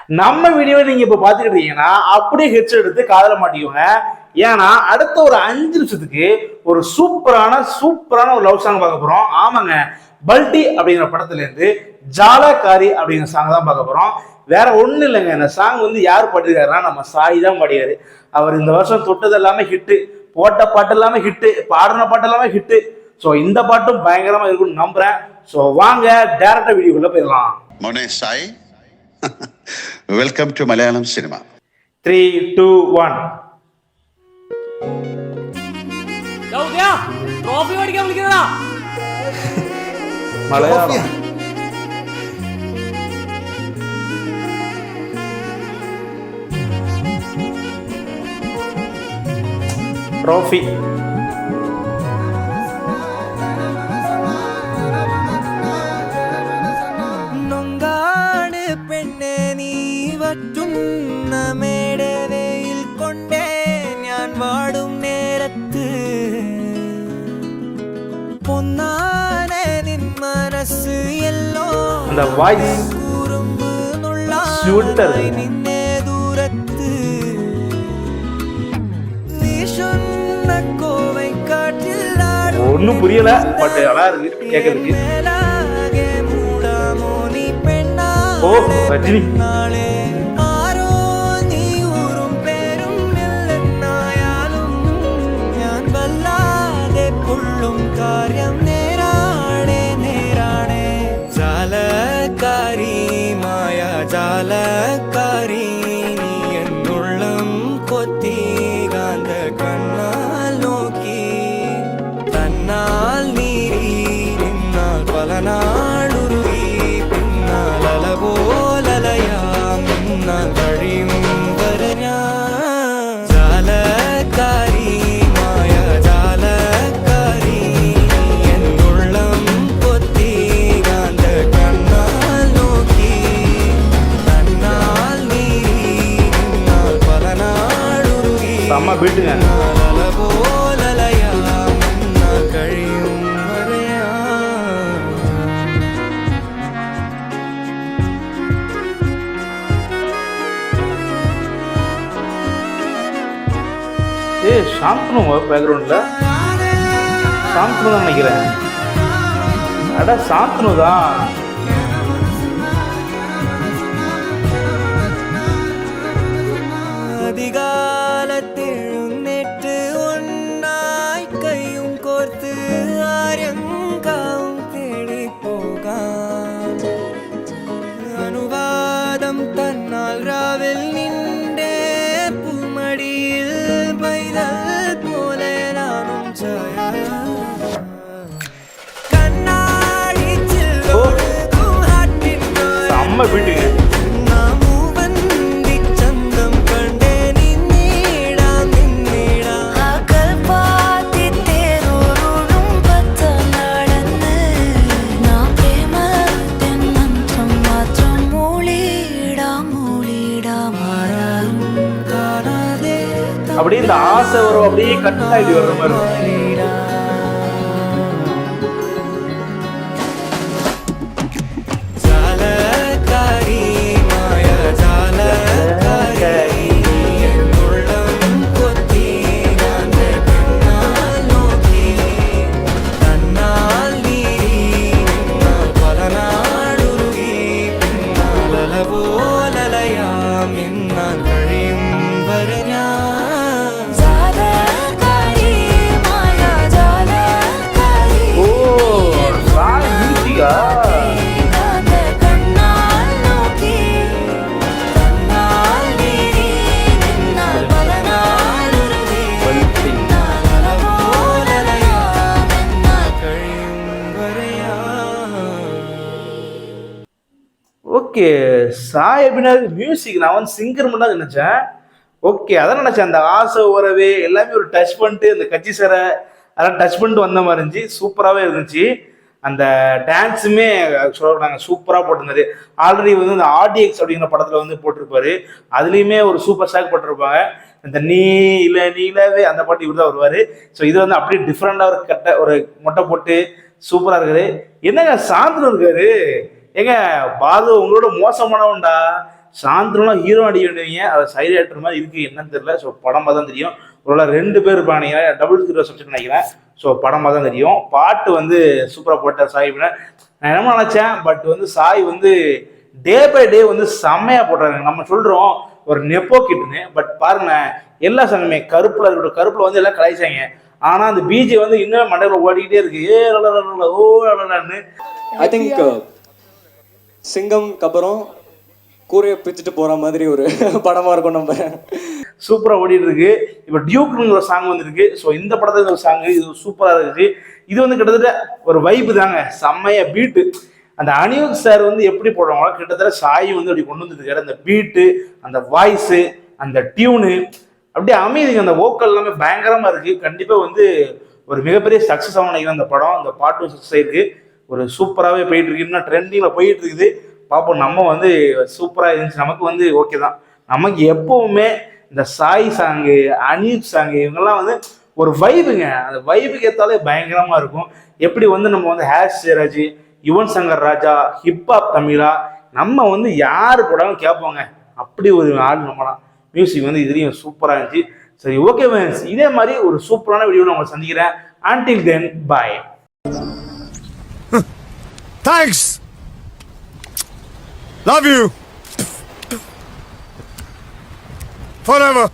நம்ம வீடியோவை நீங்க இப்ப பாத்துக்கிட்டு இருக்கீங்கன்னா அப்படியே ஹெட்செட் எடுத்து காதல மாட்டிக்கோங்க. ஏன்னா அடுத்த ஒரு 5 நிமிஷத்துக்கு ஒரு சூப்பரான ஒரு லவ் சாங் பார்க்க போறோம். ஆமாங்க, பல்டி அப்படிங்கிற படத்துல இருந்து ஜாலகாரி அப்படிங்கிற சாங் தான் பார்க்க போறோம். வேற ஒண்ணு இல்லைங்க, இந்த சாங் வந்து யார் பாடிருக்காருன்னா நம்ம சாய் தான் பாடியாரு. அவர் இந்த வருஷம் தொட்டது எல்லாமே ஹிட்டு, போட்ட பாட்டு எல்லாமே ஹிட்டு, பாடின பாட்டு எல்லாமே ஹிட்டு. ஸோ இந்த பாட்டும் பயங்கரமா இருக்கும்னு நம்புறேன். ஸோ வாங்க டைரக்டா வீடியோக்குள்ள போயிடலாம். Mone Sai, welcome to Malayalam cinema. 3, 2, 1. Trophy മേടിക്കാൻ വിളിക്കുന്നതാ. മലയാളം ട്രോഫി. നൊങ്കാട് പെണ്ണെ നീ വറ്റുന്ന മേടവയിൽ കൊണ്ടേ ഞാൻ വാടും നേരത്ത് പൊന്നാനെ നിൻ മനസ്സ് എല്ലോ அந்த வாய்ஸ் കുറുമ്പ് ഷൂട്ടർ നിന്നെ ദൂരത്ത് വീശുന്ന കോവൈ കാറ്റിൽ ஒன்னும் புரியல, பட் நல்லா இருக்கு கேட்கறதுக்கு. ஓ ரஜினி. ആരോ നീ ഊറും പേരും എന്നായാലും ഞാൻ വല്ലാതെ പുള്ളും കാര്യം നേരാണേ നേരാണേ. ജാലകാരി മായ ജാലകാരി നീ എന്നുള്ളം കൊത്തി കാന്ത കണ്ണാൽ നോക്കി തന്നാൽ നീരി നിന്നാൽ പല നാളുരുകി പിന്നാൽ അലപോലലയാം നിന്നാൽ കഴിയും വരെ ഞാൻ. ജാലകാരി മായ ജാലകാരി നീ എന്നുള്ളം കൊത്തി കാന്ത കണ്ണാൽ നോക്കി തന്നാൽ നീരി നിന്നാൽ പല നാളുരുകി செம்ம பீட்டுங்க. അലപോലലയാം നിന്നാൽ കഴിയും വരെ ഞാൻ. சாந்தனு பேக்ரவுண்ட்ல சாந்தனு தான் நினைக்கிறேன். அட சாந்தனு தான். அதிகாலத்தெழுന്നേറ്റ് ഒന്നായി കൈയും കോർത്ത് ആര്യങ്കാവും തേടി പോകാം. അനുവാദം തന്നാൽ രാവിൽ നിന്റെ പൂമടിയിൽ പൈതൽ പോലെ നാനും ചായ കണ്ണാടി ചില്ലൊഴുകും ഹാറ്റിനോരം செம்ம பீட்டுங்க. அப்படியே இந்த ஆசை வரும், அப்படியே கட் ஆகிட்டு வர்ற மாதிரி இருக்கும். ജാലകാരി മായ ജാലകാരി എന്നുള്ളം കൊത്തി കാന്ത കണ്ണാൽ നോക്കി തന്നാൽ നീരി നിന്നാൽ പല നാളുരുകി പിന്നാൽ അലപോലലയാം എന്നാൽ കഴിയും വരെ ഞാൻ. ஓ சாய் மியூசிக்கா. ஓகே, சாய் அப்படின்னா மியூசிக், நான் வந்து சிங்கர் மட்டும் தான் நினைச்சேன். ஓகே, அதான் நினைச்சேன். அந்த ஆசை உறவே எல்லாமே ஒரு டச் பண்ணிட்டு அந்த கட்சி சரை அதெல்லாம் டச் பண்ணிட்டு வந்த மாதிரி இருந்துச்சு. சூப்பராகவே இருந்துச்சு. அந்த டான்ஸுமே சொல்கிறாங்க சூப்பராக போட்டிருந்தாரு. ஆல்ரெடி வந்து இந்த ஆர்டிஎக்ஸ் அப்படிங்கிற படத்தில் வந்து போட்டிருப்பாரு. அதுலேயுமே ஒரு சூப்பர் ஸ்டாக் போட்டிருப்பாங்க. இந்த நீலவே அந்த பாட்டு இவர் தான் வருவார். ஸோ இது வந்து அப்படியே டிஃப்ரெண்டாக ஒரு மொட்டை போட்டு சூப்பராக இருக்குது. என்னங்க சாந்தனு இருக்காரு. ஏங்க பாது உங்களோட மோசமானவன்டா. சாந்திரம்லாம் ஹீரோ அடிக்கிறீங்க, அது சைடு ஆக்டர் மாதிரி இருக்கு என்னன்னு தெரியல. ஸோ படமாக தான் தெரியும். ஒரு 2 பேர் இருப்பாங்க, டபுள் ஹீரோ சப்ஜெக்ட் நினைக்கிறேன். ஸோ படமாக தான் தெரியும். பாட்டு வந்து சூப்பராக போட்டார் சாய் அபினவ். நான் என்ன நினச்சேன், பட் வந்து சாய் வந்து டே பை டே வந்து செம்மையாக போடுறாங்க. நம்ம சொல்கிறோம் ஒரு நெப்போ கிட்டுன்னு, பட் பாருங்க எல்லா சாங்குமே கருப்பில் இருக்கட்டும், கருப்பில் வந்து எல்லாம் கலாய்ச்சாங்க. ஆனால் அந்த பிஜி வந்து இன்னும் மண்டபத்தில் ஓடிக்கிட்டே இருக்கு. ஓன்னு ஐ திங்க் சிங்கம்க்கு அப்புறம் கூரையை பிச்சுட்டு போற மாதிரி ஒரு படமா இருக்கும் நம்ம. சூப்பராக ஓடிட்டு இருக்கு. இப்போ டியூக்னு ஒரு சாங் வந்துருக்கு. ஸோ இந்த படத்துல ஒரு சாங் இது சூப்பராக இருக்கு. இது வந்து கிட்டத்தட்ட ஒரு வைப்பு தாங்க, செம்மையா பீட்டு. அந்த அனிருத் சார் வந்து எப்படி போடுறாங்களோ கிட்டத்தட்ட சாய் வந்து அப்படி கொண்டு வந்துருக்காரு. அந்த பீட்டு, அந்த வாய்ஸு, அந்த டியூனு அப்படியே அமைதிங்க. அந்த வோக்கல் எல்லாமே பயங்கரமா இருக்கு. கண்டிப்பா வந்து ஒரு மிகப்பெரிய சக்சஸ் ஆகும் நினைக்கிறேன் அந்த படம். அந்த பாட்டும் சக்சஸ் ஆயிருக்கு. ஒரு சூப்பராகவே போயிட்டு இருக்கு. இன்னும் ட்ரெண்டிங்ல போயிட்டு இருக்குது. பார்ப்போம். நம்ம வந்து சூப்பராக இருந்துச்சு. நமக்கு வந்து ஓகே தான். நமக்கு எப்பவுமே இந்த சாய் சாங்கு, அனிருத் சாங்கு இவங்கெல்லாம் வந்து ஒரு வைபுங்க. அந்த வைபுக்கு ஏற்றாலே பயங்கரமா இருக்கும். எப்படி வந்து நம்ம வந்து ஹேஷ் ஜெயராஜ், யுவன் சங்கர் ராஜா, ஹிப்ஹாப் தமிழா, நம்ம வந்து யாரு போடாமல் கேட்போங்க. அப்படி ஒரு ஆள் நம்மலாம். மியூசிக் வந்து இதுலேயும் சூப்பராக இருந்துச்சு. சரி, ஓகே ஃப்ரெண்ட்ஸ், இதே மாதிரி ஒரு சூப்பரான வீடியோவில் உங்களை சந்திக்கிறேன். until then bye. Thanks. Love you. Forever.